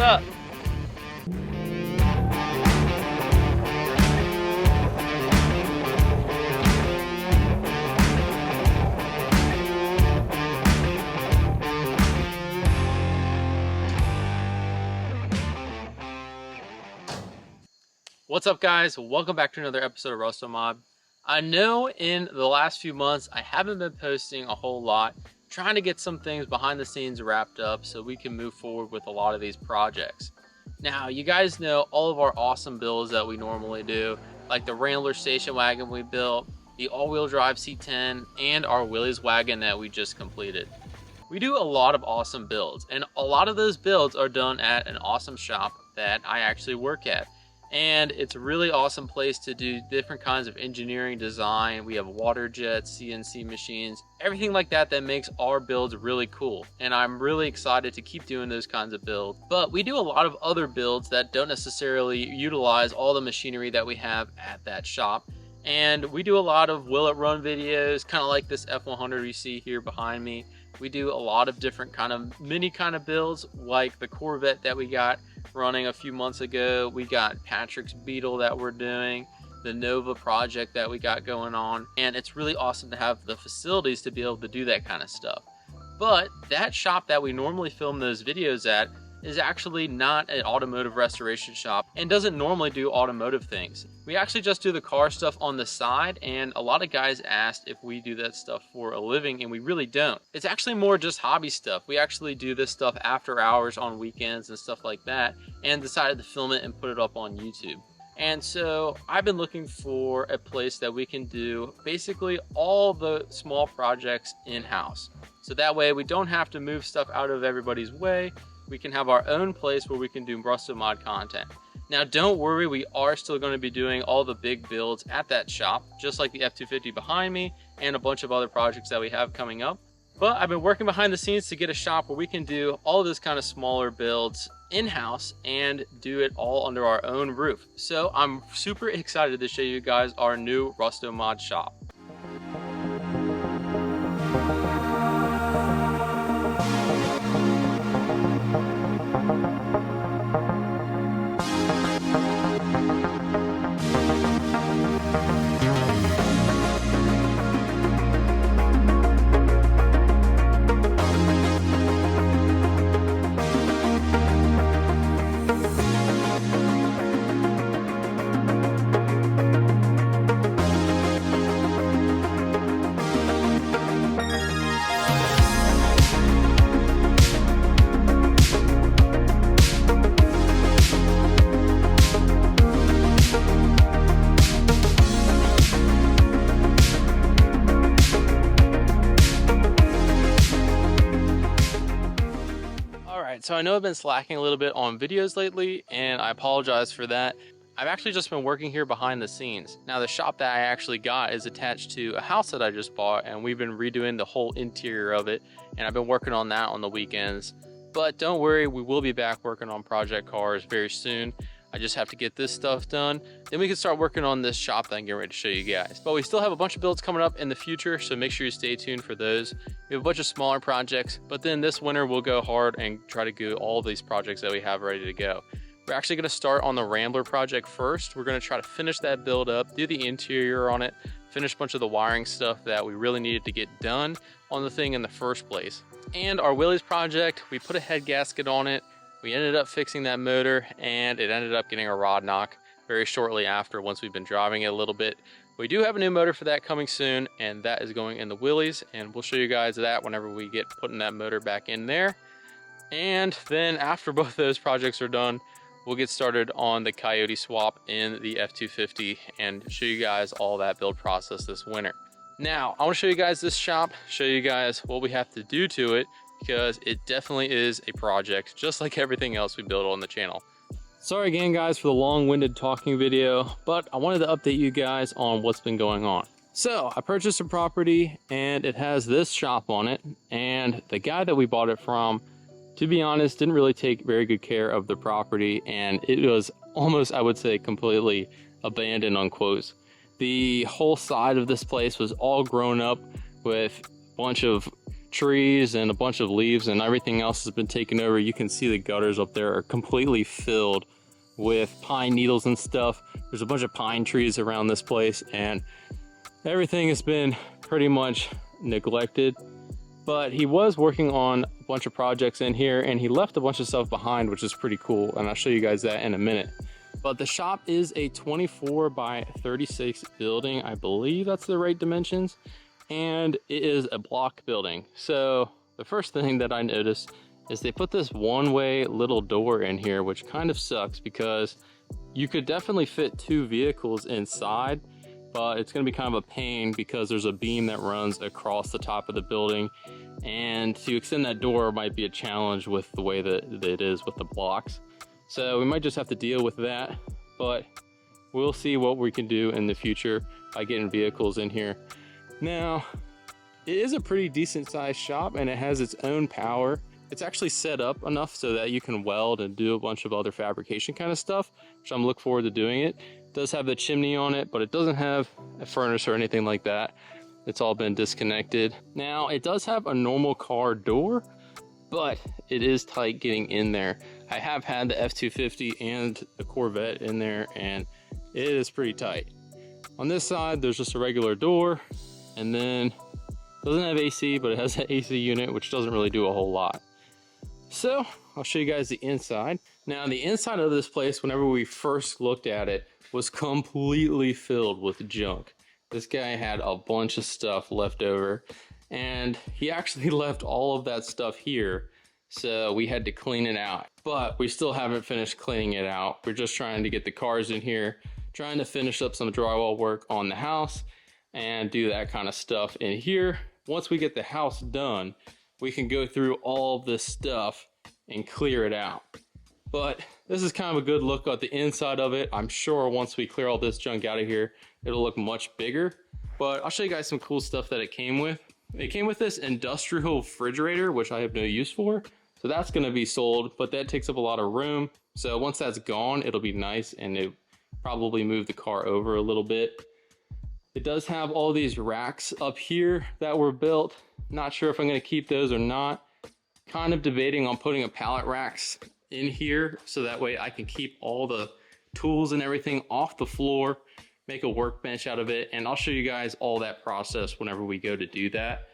up? What's up, guys? Welcome back to another episode of Rustomod. I know in the last few months I haven't been posting a whole lot, trying to get some things behind the scenes wrapped up so we can move forward with a lot of these projects. Now, you guys know all of our awesome builds that we normally do, like the Rambler station wagon we built, the all-wheel drive C10, and our Willys wagon that we just completed. We do a lot of awesome builds, and a lot of those builds are done at an awesome shop that I actually work at. And it's a really awesome place to do different kinds of engineering design. We have water jets, CNC machines, everything like that that makes our builds really cool. And I'm really excited to keep doing those kinds of builds. But we do a lot of other builds that don't necessarily utilize all the machinery that we have at that shop. And we do a lot of will it run videos, kind of like this F100 you see here behind me. We do a lot of different kind of mini builds, like the Corvette that we got running a few months ago. We got Patrick's Beetle that we're doing, the Nova project that we got going on, and it's really awesome to have the facilities to be able to do that kind of stuff. But that shop that we normally film those videos at is actually not an automotive restoration shop and doesn't normally do automotive things. We actually just do the car stuff on the side, and a lot of guys asked if we do that stuff for a living, and we really don't. It's actually more just hobby stuff. We actually do this stuff after hours on weekends and stuff like that, and decided to film it and put it up on YouTube. And so I've been looking for a place that we can do basically all the small projects in-house. So that way we don't have to move stuff out of everybody's way. We can have our own place where we can do Rustomod content. Now, don't worry, we are still going to be doing all the big builds at that shop, just like the F-250 behind me and a bunch of other projects that we have coming up. But I've been working behind the scenes to get a shop where we can do all of this kind of smaller builds in-house and do it all under our own roof. So I'm super excited to show you guys our new Rustomod shop. So I know I've been slacking a little bit on videos lately, and I apologize for that. I've actually just been working here behind the scenes. Now, the shop that I actually got is attached to a house that I just bought, and we've been redoing the whole interior of it, and I've been working on that on the weekends. But don't worry, we will be back working on project cars very soon. I just have to get this stuff done. Then we can start working on this shop that I'm getting ready to show you guys. But we still have a bunch of builds coming up in the future, so make sure you stay tuned for those. We have a bunch of smaller projects, but then this winter we'll go hard and try to do all these projects that we have ready to go. We're actually gonna start on the Rambler project first. We're gonna try to finish that build up, do the interior on it, finish a bunch of the wiring stuff that we really needed to get done on the thing in the first place. And our Willys project, we put a head gasket on it. We ended up fixing that motor, and it ended up getting a rod knock very shortly after, once we've been driving it a little bit. We do have a new motor for that coming soon, and that is going in the Willys, and we'll show you guys that whenever we get putting that motor back in there. And then after both those projects are done, we'll get started on the Coyote swap in the F-250 and show you guys all that build process this winter. Now, I want to show you guys this shop, show you guys what we have to do to it, because it definitely is a project, just like everything else we build on the channel. Sorry again, guys, for the long-winded talking video, but I wanted to update you guys on what's been going on. So I purchased a property, and it has this shop on it, and the guy that we bought it from, to be honest, didn't really take very good care of the property, and it was almost, I would say, completely abandoned on quotes. The whole side of this place was all grown up with a bunch of trees and a bunch of leaves and everything else has been taken over. You can see the gutters up there are completely filled with pine needles and stuff. There's a bunch of pine trees around this place and everything has been pretty much neglected. But he was working on a bunch of projects in here and he left a bunch of stuff behind, which is pretty cool. And I'll show you guys that in a minute. But the shop is a 24 by 36 building. I believe that's the right dimensions. And it is a block building. So the first thing that I noticed is they put this one-way little door in here, which kind of sucks because you could definitely fit 2 vehicles inside, but it's going to be kind of a pain because there's a beam that runs across the top of the building, and to extend that door might be a challenge with the way that it is with the blocks. So we might just have to deal with that, but we'll see what we can do in the future by getting vehicles in here. Now, it is a pretty decent sized shop and it has its own power. It's actually set up enough so that you can weld and do a bunch of other fabrication kind of stuff, which I'm looking forward to doing it. It does have the chimney on it, but it doesn't have a furnace or anything like that. It's all been disconnected. Now, it does have a normal car door, but it is tight getting in there. I have had the F-250 and the Corvette in there and it is pretty tight. On this side, there's just a regular door. And then doesn't have AC, but it has an AC unit, which doesn't really do a whole lot. So I'll show you guys the inside. Now the inside of this place, whenever we first looked at it, was completely filled with junk. This guy had a bunch of stuff left over and he actually left all of that stuff here. So we had to clean it out, but we still haven't finished cleaning it out. We're just trying to get the cars in here, trying to finish up some drywall work on the house and do that kind of stuff in here. Once we get the house done, we can go through all of this stuff and clear it out. But this is kind of a good look at the inside of it. I'm sure once we clear all this junk out of here, it'll look much bigger. But I'll show you guys some cool stuff that it came with. It came with this industrial refrigerator, which I have no use for. So that's gonna be sold, but that takes up a lot of room. So once that's gone, it'll be nice and it probably move the car over a little bit. It does have all these racks up here that were built. Not sure if I'm gonna keep those or not. Kind of debating on putting a pallet racks in here so that way I can keep all the tools and everything off the floor, make a workbench out of it, and I'll show you guys all that process whenever we go to do that.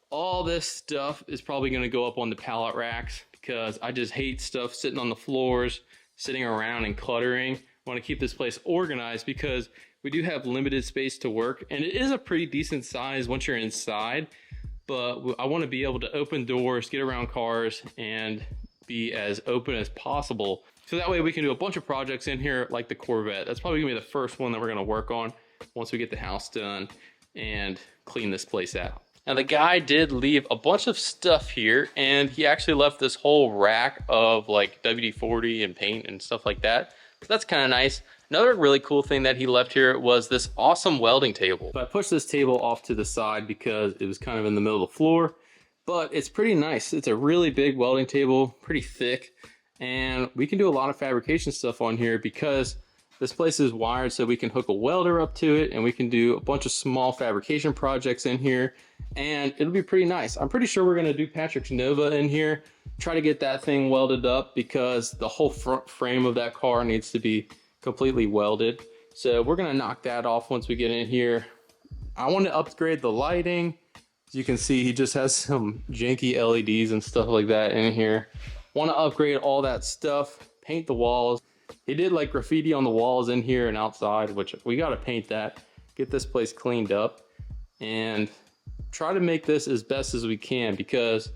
All this stuff is probably gonna go up on the pallet racks because I just hate stuff sitting on the floors, sitting around and cluttering. I wanna keep this place organized because we do have limited space to work and it is a pretty decent size once you're inside, but I want to be able to open doors, get around cars and be as open as possible. So that way we can do a bunch of projects in here like the Corvette. That's probably gonna be the first one that we're gonna work on once we get the house done and clean this place out. Now the guy did leave a bunch of stuff here and he actually left this whole rack of like WD-40 and paint and stuff like that. So that's kind of nice. Another really cool thing that he left here was this awesome welding table. So I pushed this table off to the side because it was kind of in the middle of the floor, but it's pretty nice. It's a really big welding table, pretty thick, and we can do a lot of fabrication stuff on here because this place is wired so we can hook a welder up to it and we can do a bunch of small fabrication projects in here and it'll be pretty nice. I'm pretty sure we're gonna do Patrick's Nova in here, try to get that thing welded up because the whole front frame of that car needs to be completely welded. So we're gonna knock that off once we get in here. I want to upgrade the lighting. As you can see, he just has some janky LEDs and stuff like that in here. Want to upgrade all that stuff, paint the walls. He did like graffiti on the walls in here and outside, which we got to paint that, get this place cleaned up and try to make this as best as we can because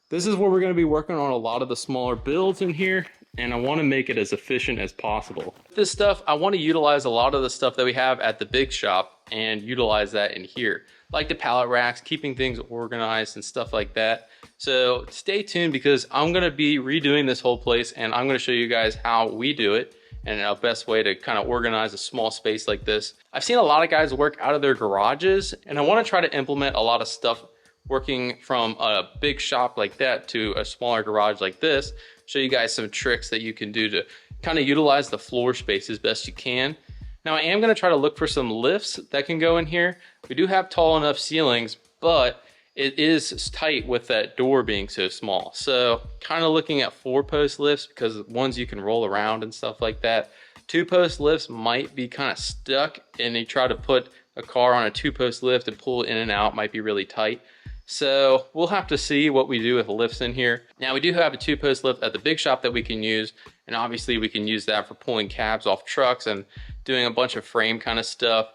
this is where we're going to be working on a lot of the smaller builds in here. And I want to make it as efficient as possible. This stuff, I want to utilize a lot of the stuff that we have at the big shop and utilize that in here. Like the pallet racks, keeping things organized and stuff like that. So stay tuned because I'm going to be redoing this whole place and I'm going to show you guys how we do it and our best way to kind of organize a small space like this. I've seen a lot of guys work out of their garages and I want to try to implement a lot of stuff working from a big shop like that to a smaller garage like this. Show you guys some tricks that you can do to kind of utilize the floor space as best you can. Now I am going to try to look for some lifts that can go in here. We do have tall enough ceilings, but it is tight with that door being so small. So kind of looking at 4-post lifts, because ones you can roll around and stuff like that. 2-post lifts might be kind of stuck, and you try to put a car on a 2-post lift and pull it in and out might be really tight. So we'll have to see what we do with lifts in here. Now we do have a 2-post lift at the big shop that we can use, and obviously we can use that for pulling cabs off trucks and doing a bunch of frame kind of stuff.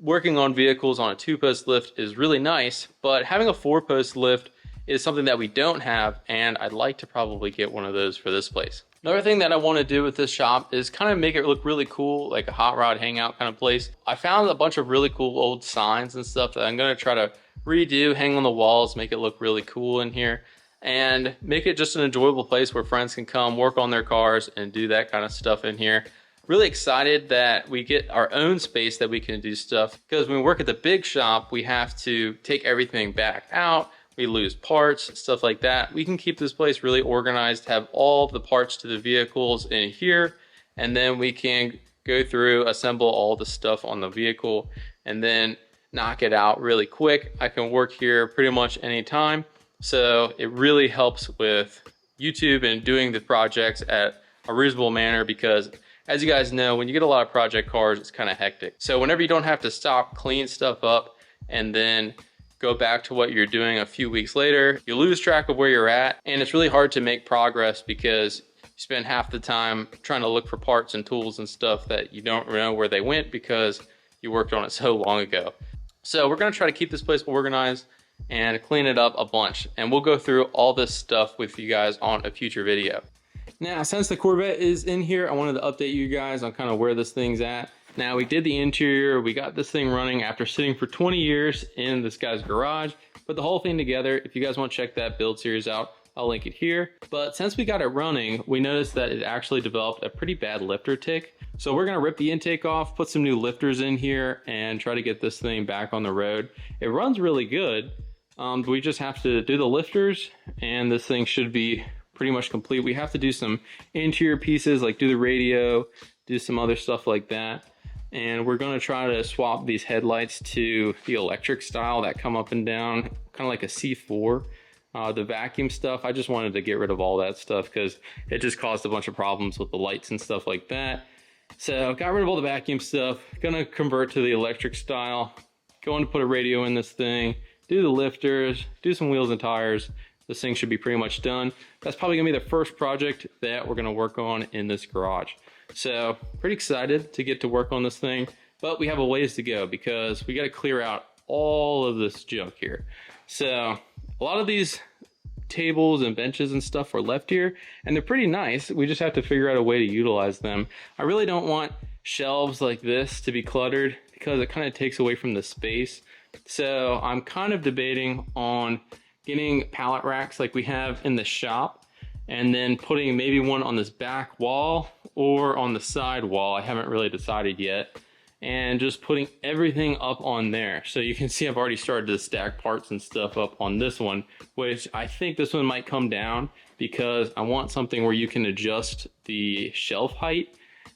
Working on vehicles on a 2-post lift is really nice, but having a 4-post lift is something that we don't have, and I'd like to probably get one of those for this place. Another thing that I want to do with this shop is kind of make it look really cool, like a hot rod hangout kind of place. I found a bunch of really cool old signs and stuff that I'm going to try to redo, hang on the walls, make it look really cool in here, and make it just an enjoyable place where friends can come work on their cars and do that kind of stuff in here. Really excited that we get our own space that we can do stuff, because when we work at the big shop, we have to take everything back out. We lose parts, stuff like that. We can keep this place really organized, have all the parts to the vehicles in here, and then we can go through, assemble all the stuff on the vehicle, and then knock it out really quick. I can work here pretty much anytime. So it really helps with YouTube and doing the projects at a reasonable manner, because as you guys know, when you get a lot of project cars, it's kind of hectic. So whenever you don't have to stop, clean stuff up, and then go back to what you're doing a few weeks later, you lose track of where you're at, and it's really hard to make progress because you spend half the time trying to look for parts and tools and stuff that you don't know where they went because you worked on it so long ago. So we're going to try to keep this place organized and clean it up a bunch, and we'll go through all this stuff with you guys on a future video. Now, since the Corvette is in here, I wanted to update you guys on kind of where this thing's at. Now, we did the interior, we got this thing running after sitting for 20 years in this guy's garage, put the whole thing together. If you guys want to check that build series out, I'll link it here. But since we got it running, we noticed that it actually developed a pretty bad lifter tick. So we're gonna rip the intake off, put some new lifters in here, and try to get this thing back on the road. It runs really good. We just have to do the lifters, and this thing should be pretty much complete. We have to do some interior pieces, like do the radio, do some other stuff like that. And we're gonna try to swap these headlights to the electric style that come up and down, kind of like a C4. The vacuum stuff, I just wanted to get rid of all that stuff because it just caused a bunch of problems with the lights and stuff like that. So got rid of all the vacuum stuff, gonna convert to the electric style, going to put a radio in this thing, do the lifters, do some wheels and tires. This thing should be pretty much done. That's probably gonna be the first project that we're gonna work on in this garage. So pretty excited to get to work on this thing, but we have a ways to go because we got to clear out all of this junk here. So a lot of these tables and benches and stuff are left here, and they're pretty nice. We just have to figure out a way to utilize them. I really don't want shelves like this to be cluttered because it kind of takes away from the space. So I'm kind of debating on getting pallet racks like we have in the shop, and then putting maybe one on this back wall or on the side wall. I haven't really decided yet. And just putting everything up on there. So you can see I've already started to stack parts and stuff up on this one, which I think this one might come down because I want something where you can adjust the shelf height,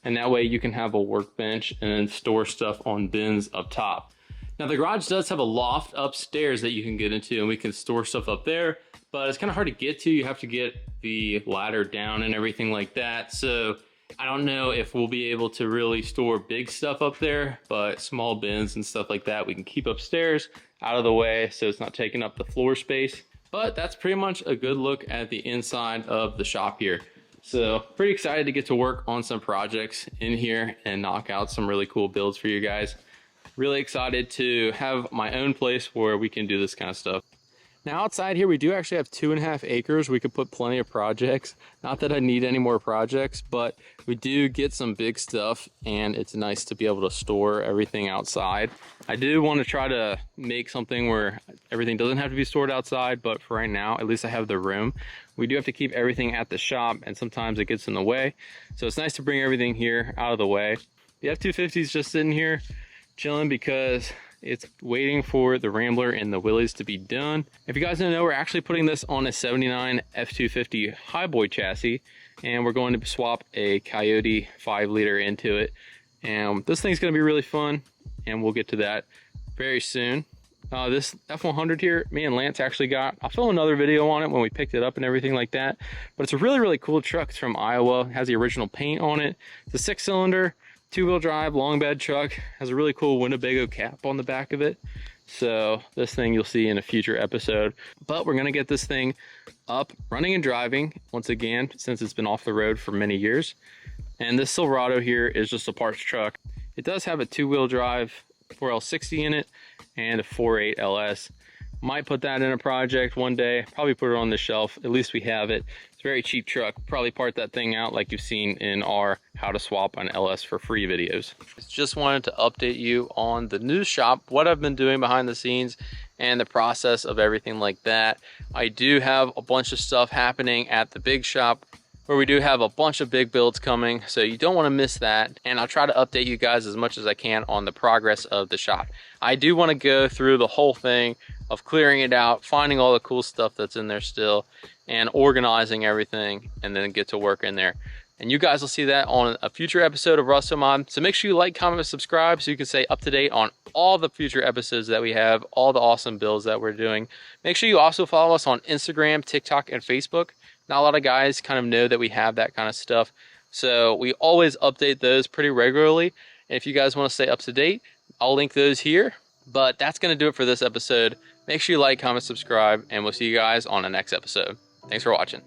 and that way you can have a workbench and then store stuff on bins up top. Now the garage does have a loft upstairs that you can get into, and we can store stuff up there, but it's kind of hard to get to. You have to get the ladder down and everything like that. So I don't know if we'll be able to really store big stuff up there, but small bins and stuff like that we can keep upstairs out of the way so it's not taking up the floor space. But that's pretty much a good look at the inside of the shop here. So pretty excited to get to work on some projects in here and knock out some really cool builds for you guys. Really excited to have my own place where we can do this kind of stuff. Now outside here, we do actually have 2.5 acres. We could put plenty of projects. Not that I need any more projects, but we do get some big stuff, and it's nice to be able to store everything outside. I do want to try to make something where everything doesn't have to be stored outside, but for right now, at least I have the room. We do have to keep everything at the shop, and sometimes it gets in the way. So it's nice to bring everything here out of the way. The F-250 is just sitting here chilling because it's waiting for the Rambler and the Willys to be done. If you guys don't know, we're actually putting this on a 79 F-250 Highboy chassis, and we're going to swap a Coyote 5-liter into it. And this thing's going to be really fun, and we'll get to that very soon. This F100 here, me and Lance actually got. I'll film another video on it when we picked it up and everything like that. But it's a really, really cool truck. It's from Iowa. It has the original paint on it. It's a 6-cylinder, 2-wheel drive, long bed truck. Has a really cool Winnebago cap on the back of it. So this thing you'll see in a future episode. But we're gonna get this thing up, running and driving once again, since it's been off the road for many years. And this Silverado here is just a parts truck. It does have a 2-wheel drive 4L60 in it and a 4.8 LS. Might put that in a project one day, probably put it on the shelf. At least we have it. It's a very cheap truck. Probably part that thing out like you've seen in our how to swap an LS for free videos. Just wanted to update you on the new shop, what I've been doing behind the scenes and the process of everything like that. I do have a bunch of stuff happening at the big shop where we do have a bunch of big builds coming, so you don't want to miss that. And I'll try to update you guys as much as I can on the progress of the shop. I do want to go through the whole thing of clearing it out, finding all the cool stuff that's in there still, and organizing everything, and then get to work in there. And you guys will see that on a future episode of Rustomod. So make sure you like, comment, and subscribe so you can stay up to date on all the future episodes that we have, all the awesome builds that we're doing. Make sure you also follow us on Instagram, TikTok, and Facebook. Not a lot of guys kind of know that we have that kind of stuff. So we always update those pretty regularly. And if you guys want to stay up to date, I'll link those here. But that's going to do it for this episode. Make sure you like, comment, subscribe, and we'll see you guys on the next episode. Thanks for watching.